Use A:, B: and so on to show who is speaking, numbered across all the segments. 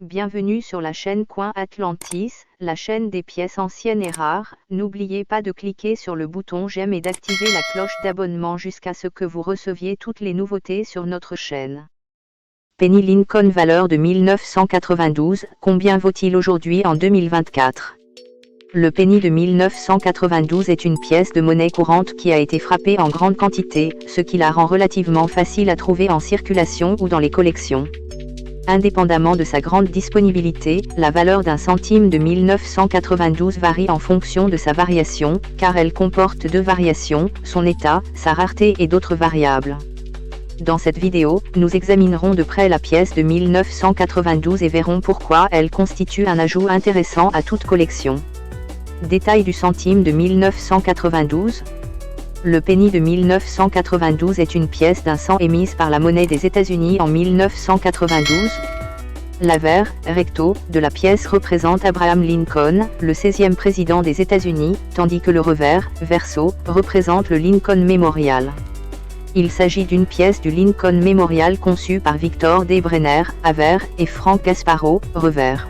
A: Bienvenue sur la chaîne Coin Atlantis, la chaîne des pièces anciennes et rares. N'oubliez pas de cliquer sur le bouton j'aime et d'activer la cloche d'abonnement jusqu'à ce que vous receviez toutes les nouveautés sur notre chaîne. Penny Lincoln valeur de 1992, combien vaut-il aujourd'hui en 2024? Le penny de 1992 est une pièce de monnaie courante qui a été frappée en grande quantité, ce qui la rend relativement facile à trouver en circulation ou dans les collections. Indépendamment de sa grande disponibilité, la valeur d'un centime de 1992 varie en fonction de sa variation, car elle comporte deux variations, son état, sa rareté et d'autres variables. Dans cette vidéo, nous examinerons de près la pièce de 1992 et verrons pourquoi elle constitue un ajout intéressant à toute collection. Détail du centime de 1992. Le penny de 1992 est une pièce d'un cent émise par la monnaie des États-Unis en 1992. L'avers, recto, de la pièce représente Abraham Lincoln, le 16e président des États-Unis, tandis que le revers, verso, représente le Lincoln Memorial. Il s'agit d'une pièce du Lincoln Memorial conçue par Victor D. Brenner, avers, et Frank Gasparro, revers.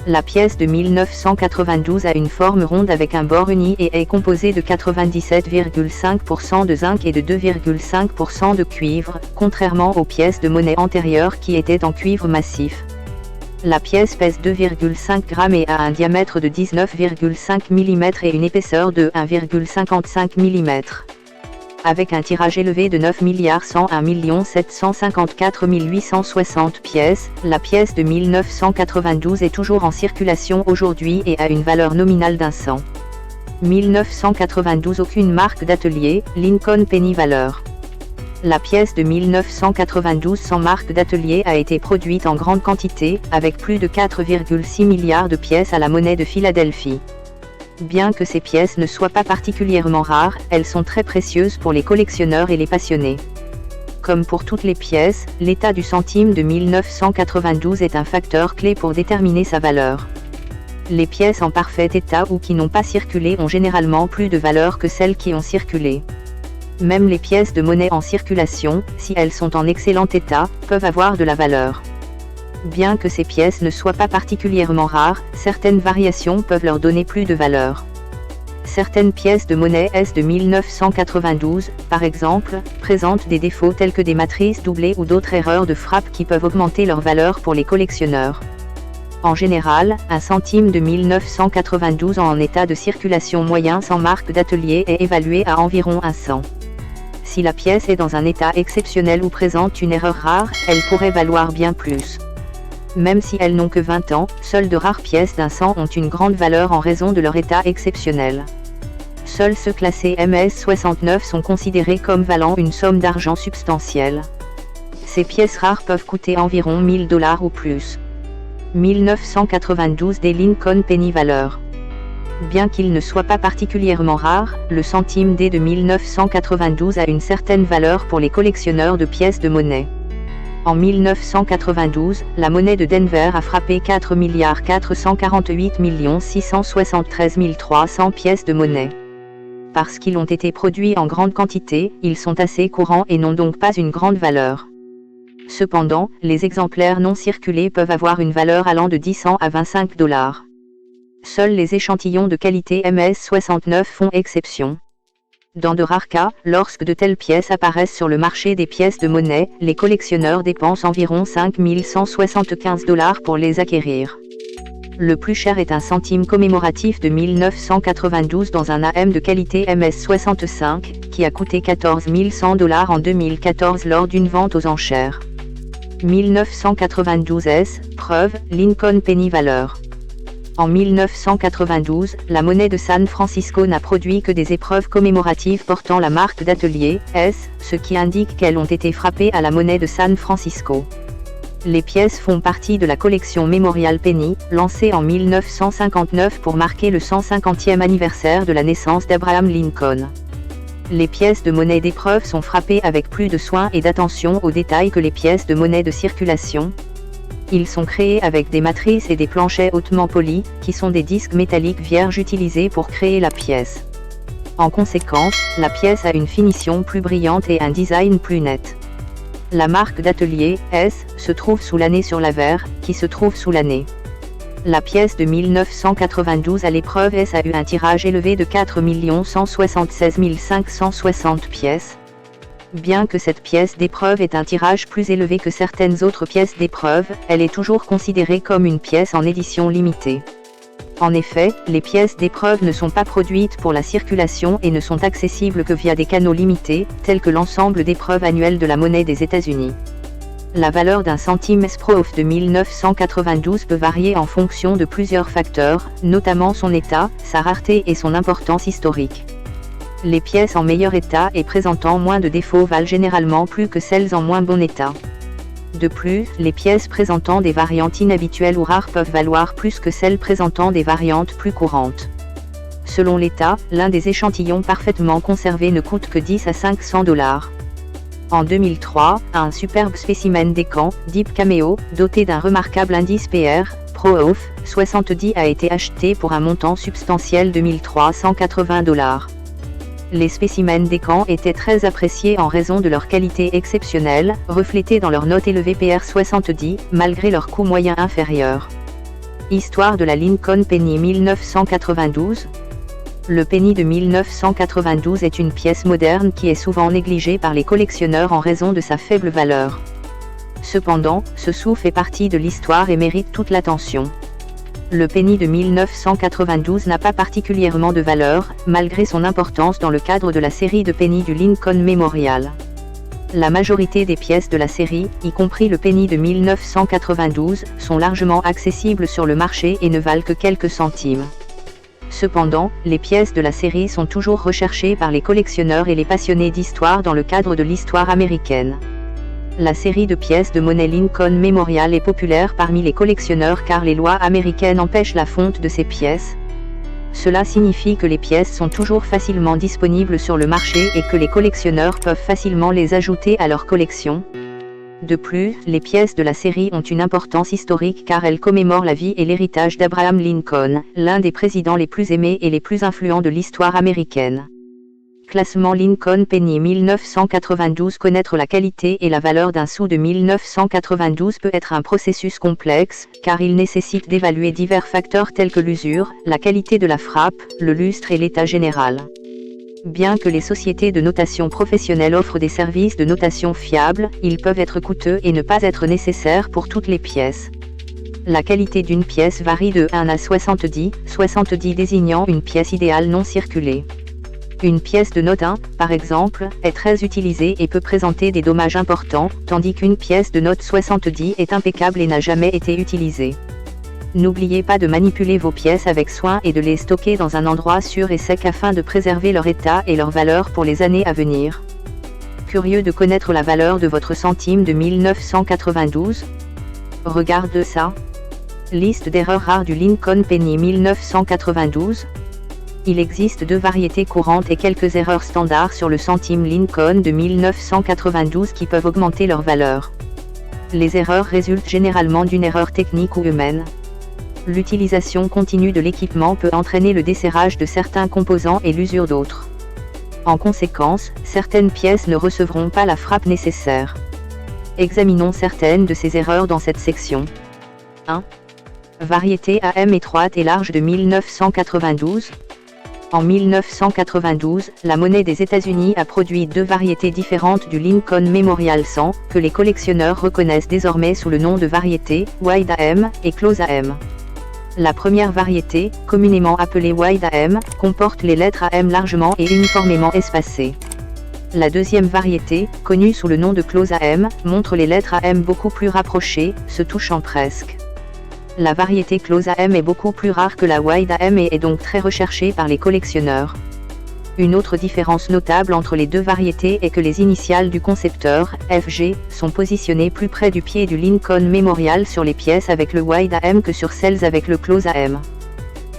A: La pièce de 1992 a une forme ronde avec un bord uni et est composée de 97,5% de zinc et de 2,5% de cuivre, contrairement aux pièces de monnaie antérieures qui étaient en cuivre massif. La pièce pèse 2,5 g et a un diamètre de 19,5 mm et une épaisseur de 1,55 mm. Avec un tirage élevé de 9 101 754 860 pièces, la pièce de 1992 est toujours en circulation aujourd'hui et a une valeur nominale d'un cent. 1992 aucune marque d'atelier, Lincoln Penny valeur. La pièce de 1992 sans marque d'atelier a été produite en grande quantité, avec plus de 4,6 milliards de pièces à la monnaie de Philadelphie. Bien que ces pièces ne soient pas particulièrement rares, elles sont très précieuses pour les collectionneurs et les passionnés. Comme pour toutes les pièces, l'état du centime de 1992 est un facteur clé pour déterminer sa valeur. Les pièces en parfait état ou qui n'ont pas circulé ont généralement plus de valeur que celles qui ont circulé. Même les pièces de monnaie en circulation, si elles sont en excellent état, peuvent avoir de la valeur. Bien que ces pièces ne soient pas particulièrement rares, certaines variations peuvent leur donner plus de valeur. Certaines pièces de monnaie S de 1992, par exemple, présentent des défauts tels que des matrices doublées ou d'autres erreurs de frappe qui peuvent augmenter leur valeur pour les collectionneurs. En général, un centime de 1992 en état de circulation moyen sans marque d'atelier est évalué à environ un cent. Si la pièce est dans un état exceptionnel ou présente une erreur rare, elle pourrait valoir bien plus. Même si elles n'ont que 20 ans, seules de rares pièces d'un cent ont une grande valeur en raison de leur état exceptionnel. Seuls ceux classés MS69 sont considérés comme valant une somme d'argent substantielle. Ces pièces rares peuvent coûter environ $1000 ou plus. 1992 des Lincoln Penny valeur. Bien qu'il ne soit pas particulièrement rare, le centime D de 1992 a une certaine valeur pour les collectionneurs de pièces de monnaie. En 1992, la monnaie de Denver a frappé 4 448 673 300 pièces de monnaie. Parce qu'ils ont été produits en grande quantité, ils sont assez courants et n'ont donc pas une grande valeur. Cependant, les exemplaires non circulés peuvent avoir une valeur allant de 10 cents à $25. Seuls les échantillons de qualité MS69 font exception. Dans de rares cas, lorsque de telles pièces apparaissent sur le marché des pièces de monnaie, les collectionneurs dépensent environ $5 175 pour les acquérir. Le plus cher est un centime commémoratif de 1992 dans un AM de qualité MS65, qui a coûté $14 100 en 2014 lors d'une vente aux enchères. 1992 S, preuve, Lincoln Penny valeur. En 1992, la monnaie de San Francisco n'a produit que des épreuves commémoratives portant la marque d'atelier, S, ce qui indique qu'elles ont été frappées à la monnaie de San Francisco. Les pièces font partie de la collection Memorial Penny, lancée en 1959 pour marquer le 150e anniversaire de la naissance d'Abraham Lincoln. Les pièces de monnaie d'épreuve sont frappées avec plus de soin et d'attention aux détails que les pièces de monnaie de circulation. Ils sont créés avec des matrices et des planchets hautement polis, qui sont des disques métalliques vierges utilisés pour créer la pièce. En conséquence, la pièce a une finition plus brillante et un design plus net. La marque d'atelier, S, se trouve sous l'année sur l'avers, qui se trouve sous l'année. La pièce de 1992 à l'épreuve S a eu un tirage élevé de 4 176 560 pièces. Bien que cette pièce d'épreuve ait un tirage plus élevé que certaines autres pièces d'épreuve, elle est toujours considérée comme une pièce en édition limitée. En effet, les pièces d'épreuve ne sont pas produites pour la circulation et ne sont accessibles que via des canaux limités, tels que l'ensemble d'épreuves annuelles de la monnaie des États-Unis. La valeur d'un centime S-Proof de 1992 peut varier en fonction de plusieurs facteurs, notamment son état, sa rareté et son importance historique. Les pièces en meilleur état et présentant moins de défauts valent généralement plus que celles en moins bon état. De plus, les pièces présentant des variantes inhabituelles ou rares peuvent valoir plus que celles présentant des variantes plus courantes. Selon l'état, l'un des échantillons parfaitement conservés ne coûte que 10 à 500 $. En 2003, un superbe spécimen d'Ekan, Deep Cameo, doté d'un remarquable indice PR, Proof 70 a été acheté pour un montant substantiel de 1 380 $. Les spécimens d'Ekan étaient très appréciés en raison de leur qualité exceptionnelle, reflétée dans leur note élevée PR 70, malgré leur coût moyen inférieur. Histoire de la Lincoln Penny 1992. Le penny de 1992 est une pièce moderne qui est souvent négligée par les collectionneurs en raison de sa faible valeur. Cependant, ce sou fait partie de l'histoire et mérite toute l'attention. Le penny de 1992 n'a pas particulièrement de valeur, malgré son importance dans le cadre de la série de penny du Lincoln Memorial. La majorité des pièces de la série, y compris le penny de 1992, sont largement accessibles sur le marché et ne valent que quelques centimes. Cependant, les pièces de la série sont toujours recherchées par les collectionneurs et les passionnés d'histoire dans le cadre de l'histoire américaine. La série de pièces de monnaie Lincoln Memorial est populaire parmi les collectionneurs car les lois américaines empêchent la fonte de ces pièces. Cela signifie que les pièces sont toujours facilement disponibles sur le marché et que les collectionneurs peuvent facilement les ajouter à leur collection. De plus, les pièces de la série ont une importance historique car elles commémorent la vie et l'héritage d'Abraham Lincoln, l'un des présidents les plus aimés et les plus influents de l'histoire américaine. Classement Lincoln Penny 1992. Connaître la qualité et la valeur d'un sou de 1992 peut être un processus complexe, car il nécessite d'évaluer divers facteurs tels que l'usure, la qualité de la frappe, le lustre et l'état général. Bien que les sociétés de notation professionnelles offrent des services de notation fiables, ils peuvent être coûteux et ne pas être nécessaires pour toutes les pièces. La qualité d'une pièce varie de 1 à 70, 70 désignant une pièce idéale non circulée. Une pièce de note 1, par exemple, est très utilisée et peut présenter des dommages importants, tandis qu'une pièce de note 70 est impeccable et n'a jamais été utilisée. N'oubliez pas de manipuler vos pièces avec soin et de les stocker dans un endroit sûr et sec afin de préserver leur état et leur valeur pour les années à venir. Curieux de connaître la valeur de votre centime de 1992? Regarde ça. Liste d'erreurs rares du Lincoln Penny 1992. Il existe deux variétés courantes et quelques erreurs standards sur le centime Lincoln de 1992 qui peuvent augmenter leur valeur. Les erreurs résultent généralement d'une erreur technique ou humaine. L'utilisation continue de l'équipement peut entraîner le desserrage de certains composants et l'usure d'autres. En conséquence, certaines pièces ne recevront pas la frappe nécessaire. Examinons certaines de ces erreurs dans cette section. 1. Variété AM étroite et large de 1992. En 1992, la monnaie des États-Unis a produit deux variétés différentes du Lincoln Memorial 100, que les collectionneurs reconnaissent désormais sous le nom de variété Wide AM et Close AM. La première variété, communément appelée Wide AM, comporte les lettres AM largement et uniformément espacées. La deuxième variété, connue sous le nom de Close AM, montre les lettres AM beaucoup plus rapprochées, se touchant presque. La variété Close AM est beaucoup plus rare que la Wide AM et est donc très recherchée par les collectionneurs. Une autre différence notable entre les deux variétés est que les initiales du concepteur, FG, sont positionnées plus près du pied du Lincoln Memorial sur les pièces avec le Wide AM que sur celles avec le Close AM.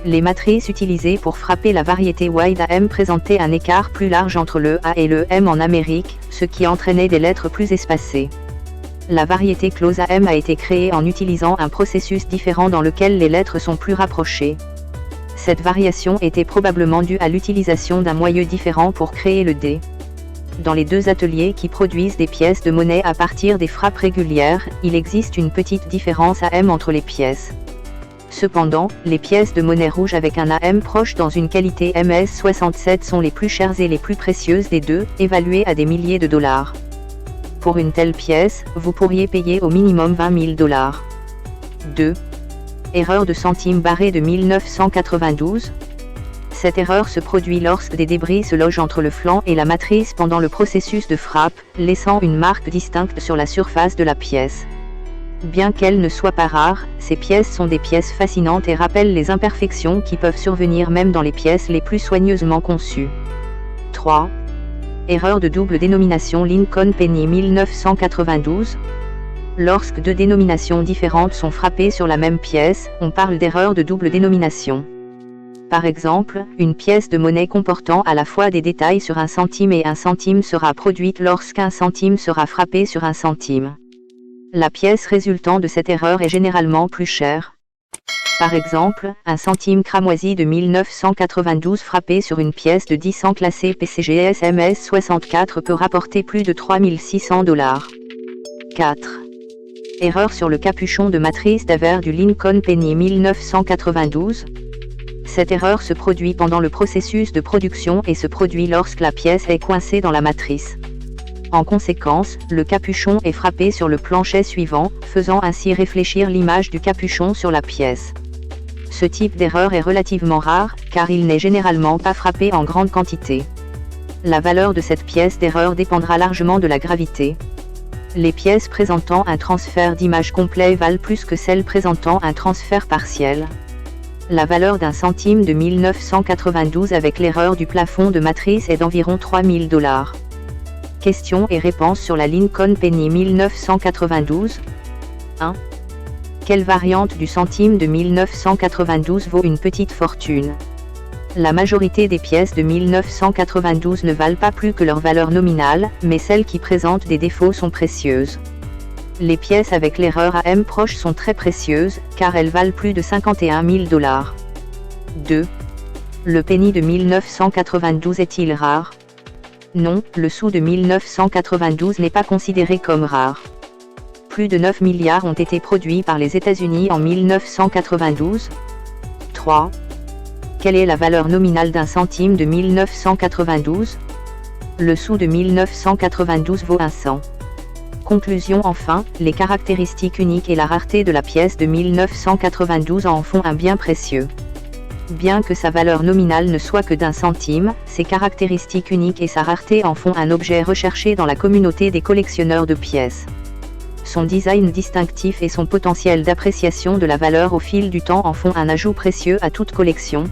A: Les matrices utilisées pour frapper la variété Wide AM présentaient un écart plus large entre le A et le M en Amérique, ce qui entraînait des lettres plus espacées. La variété Close AM a été créée en utilisant un processus différent dans lequel les lettres sont plus rapprochées. Cette variation était probablement due à l'utilisation d'un moyeu différent pour créer le D. Dans les deux ateliers qui produisent des pièces de monnaie à partir des frappes régulières, il existe une petite différence AM entre les pièces. Cependant, les pièces de monnaie rouge avec un AM proche dans une qualité MS67 sont les plus chères et les plus précieuses des deux, évaluées à des milliers de dollars. Pour une telle pièce, vous pourriez payer au minimum $20 000. 2. Erreur de centime barré de 1992. Cette erreur se produit lorsque des débris se logent entre le flanc et la matrice pendant le processus de frappe, laissant une marque distincte sur la surface de la pièce. Bien qu'elles ne soient pas rares, ces pièces sont des pièces fascinantes et rappellent les imperfections qui peuvent survenir même dans les pièces les plus soigneusement conçues. 3. Erreur de double dénomination Lincoln Penny 1992. Lorsque deux dénominations différentes sont frappées sur la même pièce, on parle d'erreur de double dénomination. Par exemple, une pièce de monnaie comportant à la fois des détails sur 1 centime et 1 centime sera produite lorsqu'un centime sera frappé sur 1 centime. La pièce résultant de cette erreur est généralement plus chère. Par exemple, 1 centime cramoisi de 1992 frappé sur une pièce de 10 cents classée PCGS MS64 peut rapporter plus de $3 600. 4. Erreur sur le capuchon de matrice d'avers du Lincoln Penny 1992. Cette erreur se produit pendant le processus de production et se produit lorsque la pièce est coincée dans la matrice. En conséquence, le capuchon est frappé sur le plancher suivant, faisant ainsi réfléchir l'image du capuchon sur la pièce. Ce type d'erreur est relativement rare, car il n'est généralement pas frappé en grande quantité. La valeur de cette pièce d'erreur dépendra largement de la gravité. Les pièces présentant un transfert d'image complet valent plus que celles présentant un transfert partiel. La valeur d'un centime de 1992 avec l'erreur du plafond de matrice est d'environ $3 000. Questions et réponses sur la Lincoln Penny 1992. 1. Quelle variante du centime de 1992 vaut une petite fortune? La majorité des pièces de 1992 ne valent pas plus que leur valeur nominale, mais celles qui présentent des défauts sont précieuses. Les pièces avec l'erreur AM proche sont très précieuses, car elles valent plus de $51 000. 2. Le penny de 1992 est-il rare? Non, le sou de 1992 n'est pas considéré comme rare. Plus de 9 milliards ont été produits par les États-Unis en 1992. 3. Quelle est la valeur nominale d'un centime de 1992? Le sou de 1992 vaut 1 cent. Conclusion enfin, les caractéristiques uniques et la rareté de la pièce de 1992 en font un bien précieux. Bien que sa valeur nominale ne soit que d'1 centime, ses caractéristiques uniques et sa rareté en font un objet recherché dans la communauté des collectionneurs de pièces. Son design distinctif et son potentiel d'appréciation de la valeur au fil du temps en font un ajout précieux à toute collection.